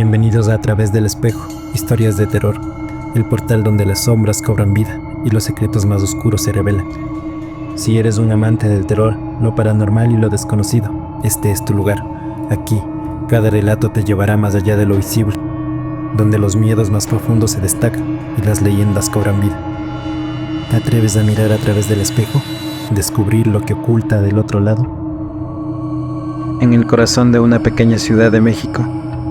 Bienvenidos a Través del Espejo, historias de terror, el portal donde las sombras cobran vida y los secretos más oscuros se revelan. Si eres un amante del terror, lo paranormal y lo desconocido, este es tu lugar. Aquí, cada relato te llevará más allá de lo visible, donde los miedos más profundos se destacan y las leyendas cobran vida. ¿Te atreves a mirar a través del espejo? ¿Descubrir lo que oculta del otro lado? En el corazón de una pequeña ciudad de México,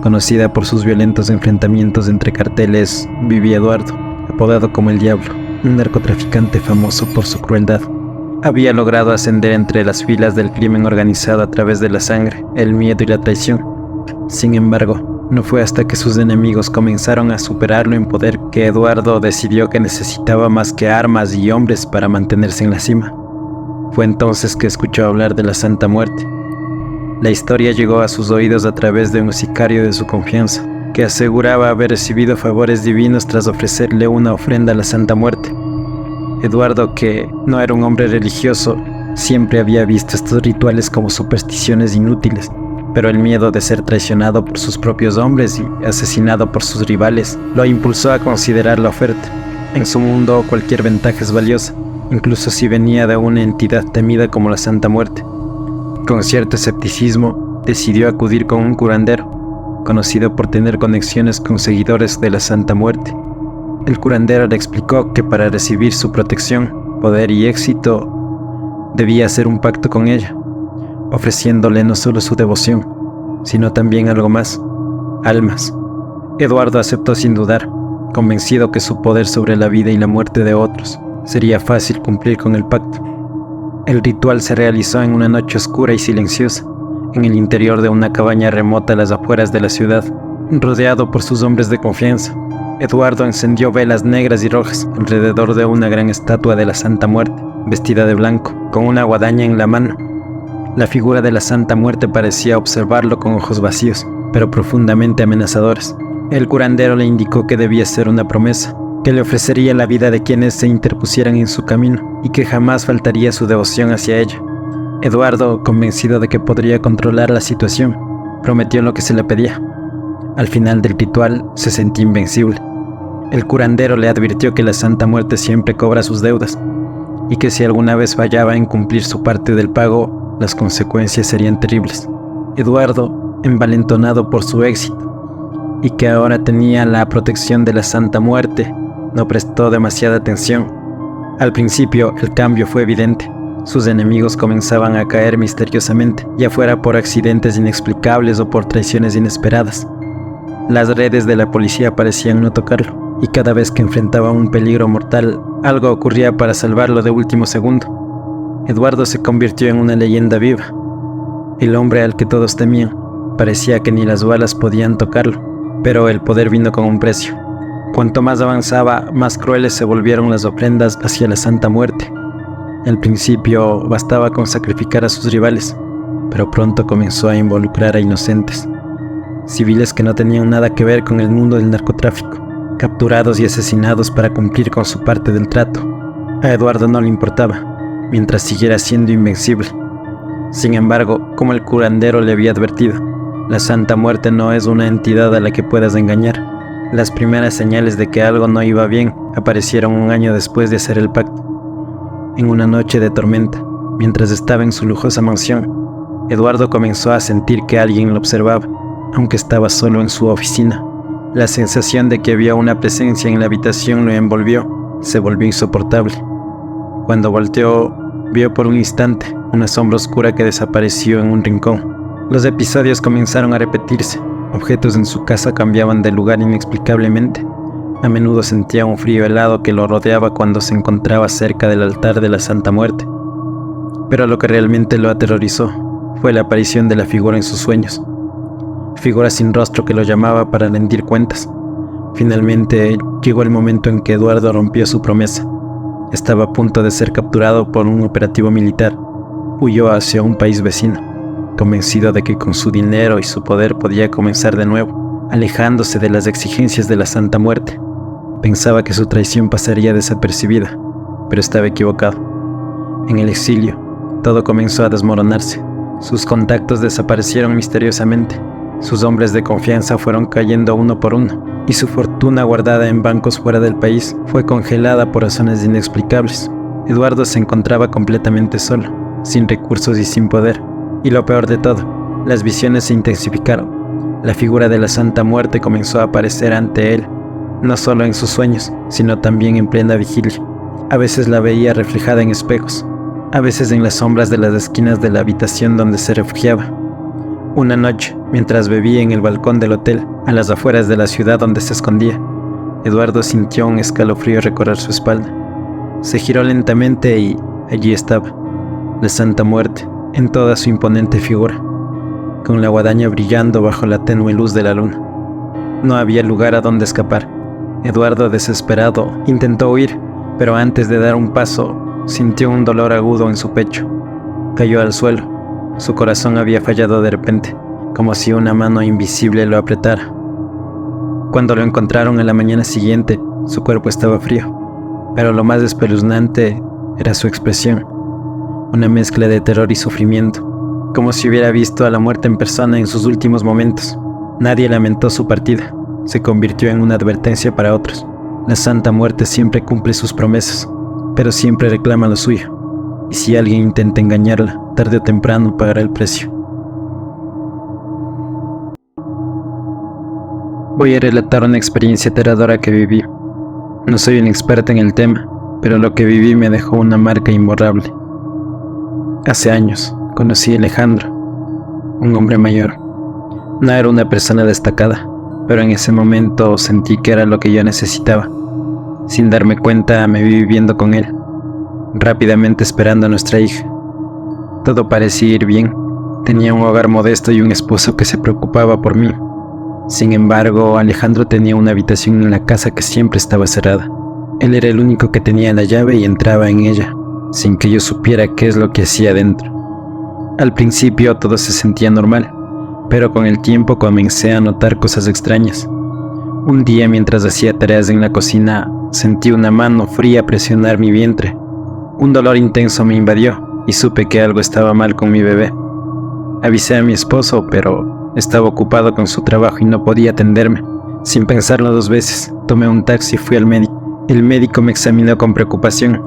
conocida por sus violentos enfrentamientos entre carteles, vivía Eduardo, apodado como el Diablo, un narcotraficante famoso por su crueldad. Había logrado ascender entre las filas del crimen organizado a través de la sangre, el miedo y la traición. Sin embargo, no fue hasta que sus enemigos comenzaron a superarlo en poder que Eduardo decidió que necesitaba más que armas y hombres para mantenerse en la cima. Fue entonces que escuchó hablar de la Santa Muerte. La historia llegó a sus oídos a través de un sicario de su confianza, que aseguraba haber recibido favores divinos tras ofrecerle una ofrenda a la Santa Muerte. Eduardo, que no era un hombre religioso, siempre había visto estos rituales como supersticiones inútiles, pero el miedo de ser traicionado por sus propios hombres y asesinado por sus rivales lo impulsó a considerar la oferta. En su mundo cualquier ventaja es valiosa, incluso si venía de una entidad temida como la Santa Muerte. Con cierto escepticismo, decidió acudir con un curandero, conocido por tener conexiones con seguidores de la Santa Muerte. El curandero le explicó que para recibir su protección, poder y éxito, debía hacer un pacto con ella, ofreciéndole no solo su devoción, sino también algo más: almas. Eduardo aceptó sin dudar, convencido que su poder sobre la vida y la muerte de otros sería fácil cumplir con el pacto. El ritual se realizó en una noche oscura y silenciosa, en el interior de una cabaña remota a las afueras de la ciudad, rodeado por sus hombres de confianza. Eduardo encendió velas negras y rojas alrededor de una gran estatua de la Santa Muerte, vestida de blanco, con una guadaña en la mano. La figura de la Santa Muerte parecía observarlo con ojos vacíos, pero profundamente amenazadores. El curandero le indicó que debía hacer una promesa, que le ofrecería la vida de quienes se interpusieran en su camino y que jamás faltaría su devoción hacia ella. Eduardo, convencido de que podría controlar la situación, prometió lo que se le pedía. Al final del ritual se sentía invencible. El curandero le advirtió que la Santa Muerte siempre cobra sus deudas y que si alguna vez fallaba en cumplir su parte del pago, las consecuencias serían terribles. Eduardo, envalentonado por su éxito y que ahora tenía la protección de la Santa Muerte, no prestó demasiada atención. Al principio el cambio fue evidente. Sus enemigos comenzaban a caer misteriosamente, ya fuera por accidentes inexplicables o por traiciones inesperadas. Las redes de la policía parecían no tocarlo, y cada vez que enfrentaba un peligro mortal, algo ocurría para salvarlo de último segundo. Eduardo se convirtió en una leyenda viva. El hombre al que todos temían. Parecía que ni las balas podían tocarlo, pero el poder vino con un precio. Cuanto más avanzaba, más crueles se volvieron las ofrendas hacia la Santa Muerte. Al principio bastaba con sacrificar a sus rivales, pero pronto comenzó a involucrar a inocentes. Civiles que no tenían nada que ver con el mundo del narcotráfico, capturados y asesinados para cumplir con su parte del trato. A Eduardo no le importaba, mientras siguiera siendo invencible. Sin embargo, como el curandero le había advertido, la Santa Muerte no es una entidad a la que puedas engañar. Las primeras señales de que algo no iba bien aparecieron un año después de hacer el pacto. En una noche de tormenta, mientras estaba en su lujosa mansión, Eduardo comenzó a sentir que alguien lo observaba, aunque estaba solo en su oficina. La sensación de que había una presencia en la habitación lo envolvió, se volvió insoportable. Cuando volteó, vio por un instante una sombra oscura que desapareció en un rincón. Los episodios comenzaron a repetirse. Objetos en su casa cambiaban de lugar inexplicablemente. A menudo sentía un frío helado que lo rodeaba cuando se encontraba cerca del altar de la Santa Muerte. Pero lo que realmente lo aterrorizó fue la aparición de la figura en sus sueños. Figura sin rostro que lo llamaba para rendir cuentas. Finalmente llegó el momento en que Eduardo rompió su promesa. Estaba a punto de ser capturado por un operativo militar. Huyó hacia un país vecino, convencido de que con su dinero y su poder podía comenzar de nuevo, alejándose de las exigencias de la Santa Muerte. Pensaba que su traición pasaría desapercibida, pero estaba equivocado. En el exilio, todo comenzó a desmoronarse. Sus contactos desaparecieron misteriosamente. Sus hombres de confianza fueron cayendo uno por uno, y su fortuna guardada en bancos fuera del país fue congelada por razones inexplicables. Eduardo se encontraba completamente solo, sin recursos y sin poder. Y lo peor de todo, las visiones se intensificaron. La figura de la Santa Muerte comenzó a aparecer ante él, no solo en sus sueños, sino también en plena vigilia. A veces la veía reflejada en espejos, a veces en las sombras de las esquinas de la habitación donde se refugiaba. Una noche, mientras bebía en el balcón del hotel, a las afueras de la ciudad donde se escondía, Eduardo sintió un escalofrío recorrer su espalda. Se giró lentamente y allí estaba, la Santa Muerte, en toda su imponente figura, con la guadaña brillando bajo la tenue luz de la luna. No había lugar a donde escapar. Eduardo, desesperado, intentó huir, pero antes de dar un paso, sintió un dolor agudo en su pecho. Cayó al suelo. Su corazón había fallado de repente, como si una mano invisible lo apretara. Cuando lo encontraron a la mañana siguiente, su cuerpo estaba frío, pero lo más espeluznante era su expresión, una mezcla de terror y sufrimiento, como si hubiera visto a la muerte en persona en sus últimos momentos. Nadie lamentó su partida, se convirtió en una advertencia para otros. La Santa Muerte siempre cumple sus promesas, pero siempre reclama lo suyo, y si alguien intenta engañarla, tarde o temprano pagará el precio. Voy a relatar una experiencia aterradora que viví. No soy un experto en el tema, pero lo que viví me dejó una marca imborrable. Hace años conocí a Alejandro, un hombre mayor. No era una persona destacada, pero en ese momento sentí que era lo que yo necesitaba. Sin darme cuenta me vi viviendo con él, rápidamente esperando a nuestra hija. Todo parecía ir bien. Tenía un hogar modesto y un esposo que se preocupaba por mí. Sin embargo, Alejandro tenía una habitación en la casa que siempre estaba cerrada. Él era el único que tenía la llave y entraba en ella, sin que yo supiera qué es lo que hacía dentro. Al principio todo se sentía normal, pero con el tiempo comencé a notar cosas extrañas. Un día, mientras hacía tareas en la cocina, sentí una mano fría presionar mi vientre. Un dolor intenso me invadió y supe que algo estaba mal con mi bebé. Avisé a mi esposo, pero estaba ocupado con su trabajo y no podía atenderme. Sin pensarlo dos veces, tomé un taxi y fui al médico. El médico me examinó con preocupación.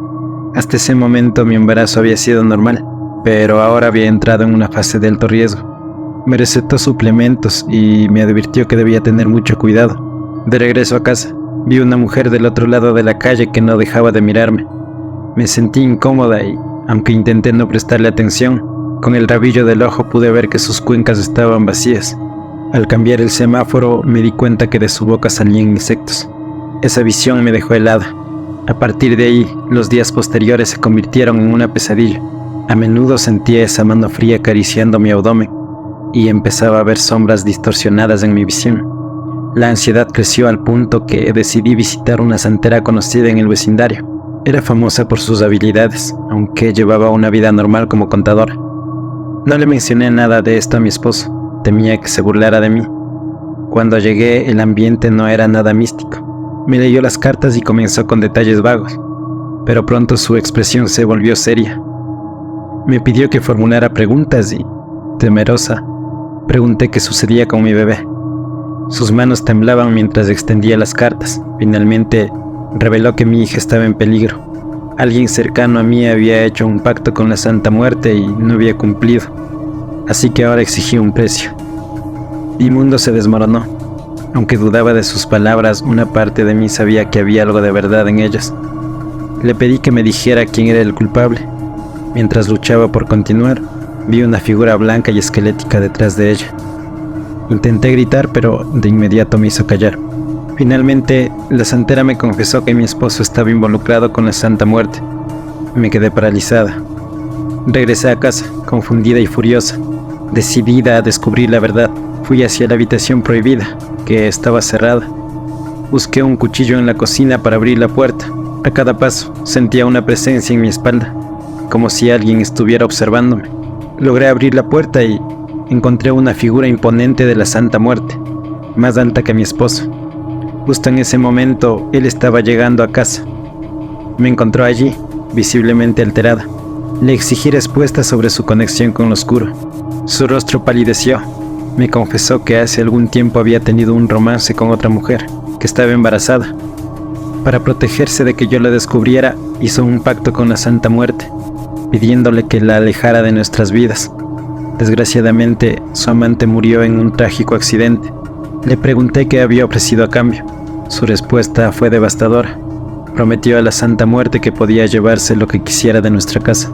Hasta ese momento mi embarazo había sido normal, pero ahora había entrado en una fase de alto riesgo. Me recetó suplementos y me advirtió que debía tener mucho cuidado. De regreso a casa, vi una mujer del otro lado de la calle que no dejaba de mirarme. Me sentí incómoda y, aunque intenté no prestarle atención, con el rabillo del ojo pude ver que sus cuencas estaban vacías. Al cambiar el semáforo me di cuenta que de su boca salían insectos. Esa visión me dejó helada. A partir de ahí, los días posteriores se convirtieron en una pesadilla. A menudo sentía esa mano fría acariciando mi abdomen y empezaba a ver sombras distorsionadas en mi visión. La ansiedad creció al punto que decidí visitar una santera conocida en el vecindario. Era famosa por sus habilidades, aunque llevaba una vida normal como contadora. No le mencioné nada de esto a mi esposo, temía que se burlara de mí. Cuando llegué, el ambiente no era nada místico. Me leyó las cartas y comenzó con detalles vagos, pero pronto su expresión se volvió seria. Me pidió que formulara preguntas y, temerosa, pregunté qué sucedía con mi bebé. Sus manos temblaban mientras extendía las cartas. Finalmente, reveló que mi hija estaba en peligro. Alguien cercano a mí había hecho un pacto con la Santa Muerte y no había cumplido, así que ahora exigía un precio. Mi mundo se desmoronó. Aunque dudaba de sus palabras, una parte de mí sabía que había algo de verdad en ellas. Le pedí que me dijera quién era el culpable. Mientras luchaba por continuar, vi una figura blanca y esquelética detrás de ella. Intenté gritar, pero de inmediato me hizo callar. Finalmente, la santera me confesó que mi esposo estaba involucrado con la Santa Muerte. Me quedé paralizada. Regresé a casa, confundida y furiosa, decidida a descubrir la verdad. Fui hacia la habitación prohibida, que estaba cerrada. Busqué un cuchillo en la cocina para abrir la puerta. A cada paso, sentía una presencia en mi espalda, como si alguien estuviera observándome. Logré abrir la puerta y encontré una figura imponente de la Santa Muerte, más alta que mi esposo. Justo en ese momento, él estaba llegando a casa. Me encontró allí, visiblemente alterada. Le exigí respuestas sobre su conexión con lo oscuro. Su rostro palideció Me confesó que hace algún tiempo había tenido un romance con otra mujer, que estaba embarazada. Para protegerse de que yo la descubriera, hizo un pacto con la Santa Muerte, pidiéndole que la alejara de nuestras vidas. Desgraciadamente, su amante murió en un trágico accidente. Le pregunté qué había ofrecido a cambio. Su respuesta fue devastadora. Prometió a la Santa Muerte que podía llevarse lo que quisiera de nuestra casa,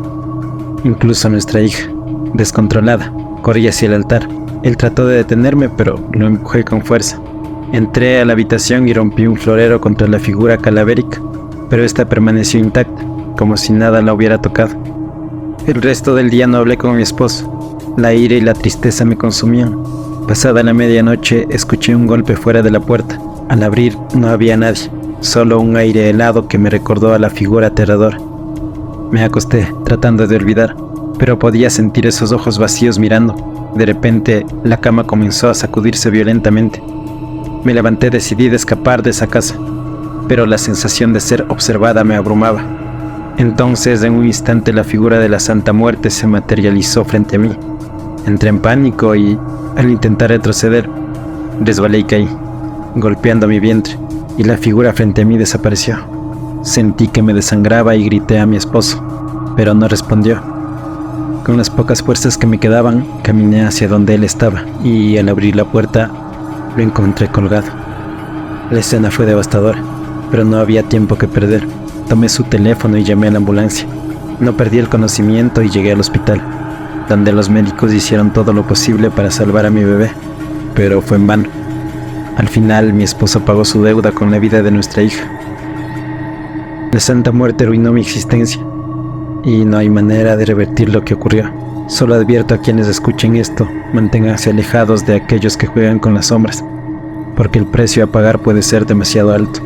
incluso a nuestra hija. Descontrolada, corrí hacia el altar. Él trató de detenerme, pero lo empujé con fuerza. Entré a la habitación y rompí un florero contra la figura calavérica, pero esta permaneció intacta, como si nada la hubiera tocado. El resto del día no hablé con mi esposo. La ira y la tristeza me consumían. Pasada la medianoche, escuché un golpe fuera de la puerta. Al abrir, no había nadie, solo un aire helado que me recordó a la figura aterradora. Me acosté, tratando de olvidar, pero podía sentir esos ojos vacíos mirando. De repente, la cama comenzó a sacudirse violentamente. Me levanté decidida a escapar de esa casa, pero la sensación de ser observada me abrumaba. Entonces, en un instante, la figura de la Santa Muerte se materializó frente a mí. Entré en pánico y, al intentar retroceder, resbalé y caí, golpeando mi vientre, y la figura frente a mí desapareció. Sentí que me desangraba y grité a mi esposo, pero no respondió. Con las pocas fuerzas que me quedaban, caminé hacia donde él estaba, y al abrir la puerta, lo encontré colgado. La escena fue devastadora, pero no había tiempo que perder. Tomé su teléfono y llamé a la ambulancia. No perdí el conocimiento y llegué al hospital, donde los médicos hicieron todo lo posible para salvar a mi bebé, pero fue en vano. Al final, mi esposo pagó su deuda con la vida de nuestra hija. La Santa Muerte arruinó mi existencia, y no hay manera de revertir lo que ocurrió. Solo advierto a quienes escuchen esto, manténganse alejados de aquellos que juegan con las sombras, porque el precio a pagar puede ser demasiado alto.